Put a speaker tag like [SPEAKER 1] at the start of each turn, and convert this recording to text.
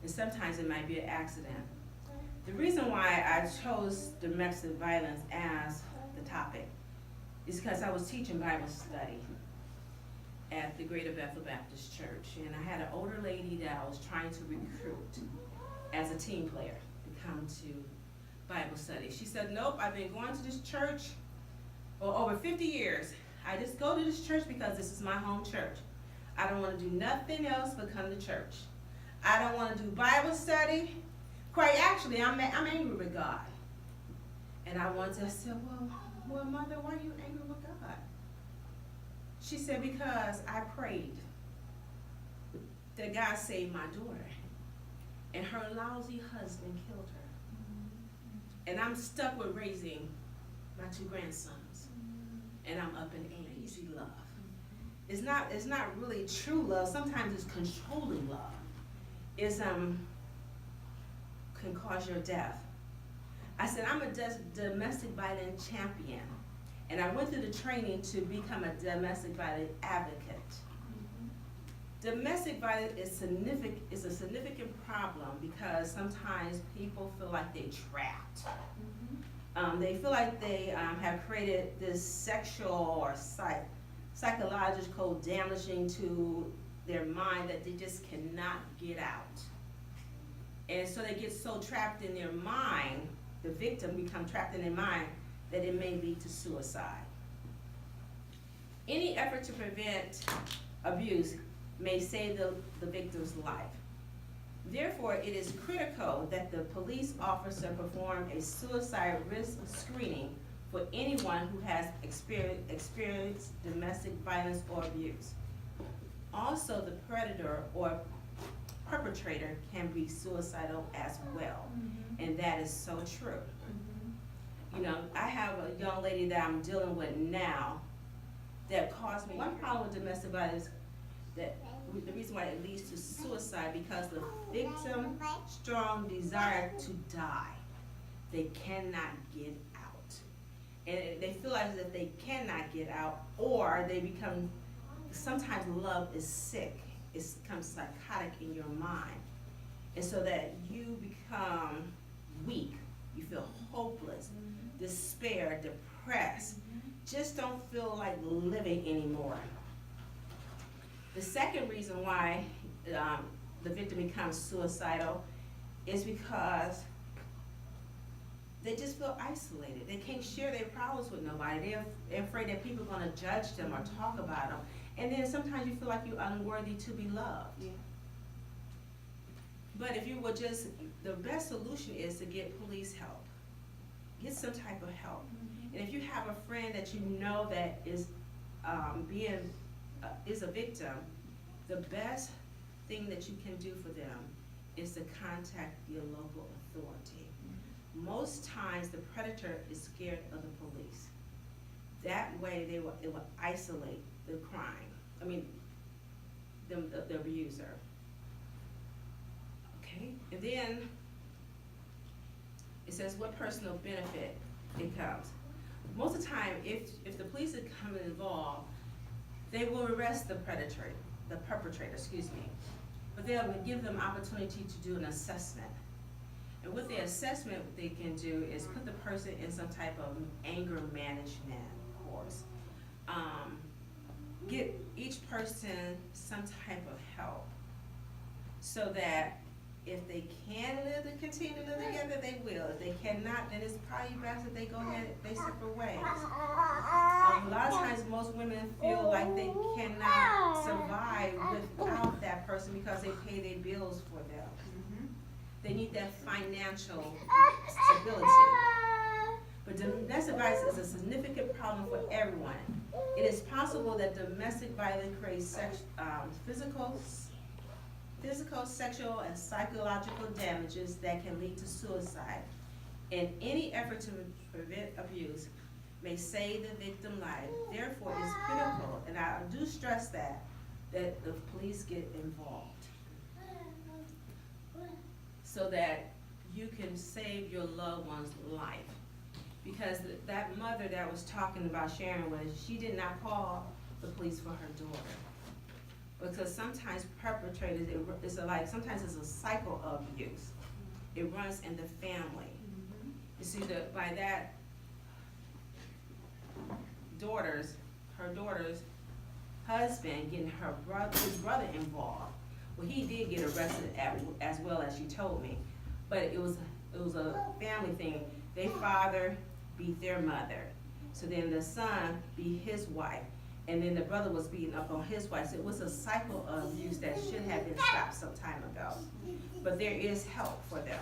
[SPEAKER 1] and sometimes it might be an accident. The reason why I chose domestic violence as the topic is because I was teaching Bible study at the Greater Bethel Baptist Church, and I had an older lady that I was trying to recruit as a team player to come to Bible study. She said, nope, I've been going to this church for over 50 years. I just go to this church because this is my home church. I don't want to do nothing else but come to church. I don't want to do Bible study. Quite actually, I'm angry with God. And I said, well, Mother, why are you angry with God? She said, because I prayed that God saved my daughter, and her lousy husband killed her. And I'm stuck with raising my 2 grandsons, and I'm up in age. Easy love. It's not really true love. Sometimes it's controlling love. It's can cause your death. I said, I'm a domestic violence champion, and I went through the training to become a domestic violence advocate. Domestic violence is a significant problem because sometimes people feel like they're trapped. They feel like they have created this sexual or psychological damaging to their mind that they just cannot get out. And so they get so trapped in their mind, the victim becomes trapped in their mind, that it may lead to suicide. Any effort to prevent abuse may save the victim's life. Therefore, it is critical that the police officer perform a suicide risk screening for anyone who has experienced domestic violence or abuse. Also, the predator or perpetrator can be suicidal as well, and that is so true. You know, I have a young lady that I'm dealing with now that caused me one problem with domestic violence, that the reason why it leads to suicide, because the victim strong desire to die. They cannot get out, and they feel as if they cannot get out, or they become, sometimes love is sick. It becomes psychotic in your mind, and so that you become weak, you feel hopeless, despair, depressed, just don't feel like living anymore. The second reason why the victim becomes suicidal is because they just feel isolated. They can't share their problems with nobody. They're afraid that people are going to judge them or talk about them. And then sometimes you feel like you're unworthy to be loved. Yeah. But if you would just, the best solution is to get police help. Get some type of help. And if you have a friend that you know that is is a victim, the best thing that you can do for them is to contact your local authority. Most times the predator is scared of the police. That way it will isolate the crime. I mean, the abuser. Okay, and then it says what personal benefit it comes. Most of the time, if the police are coming involved, they will arrest the perpetrator, excuse me. But they'll give them opportunity to do an assessment. And with the assessment, what they can do is put the person in some type of anger management course. Get each person some type of help so that if they can continue to live together, they will. If they cannot, then it's probably best that they go ahead, they separate ways. A lot of times most women feel like they cannot survive without that person because they pay their bills for them. They need that financial stability. But domestic violence is a significant problem for everyone. It is possible that domestic violence creates physical, sexual, and psychological damages that can lead to suicide. And any effort to prevent abuse may save the victim's life. Therefore, it's critical, and I do stress that the police get involved so that you can save your loved one's life. Because that mother that was talking about Sharon, she did not call the police for her daughter. Because sometimes perpetrators, sometimes it's a cycle of abuse. It runs in the family. You see, by that her daughter's husband getting his brother involved. Well, he did get arrested as well, as she told me, but it was a family thing. Their father beat their mother, so then the son beat his wife, and then the brother was beating up on his wife. So it was a cycle of abuse that should have been stopped some time ago. But there is help for them.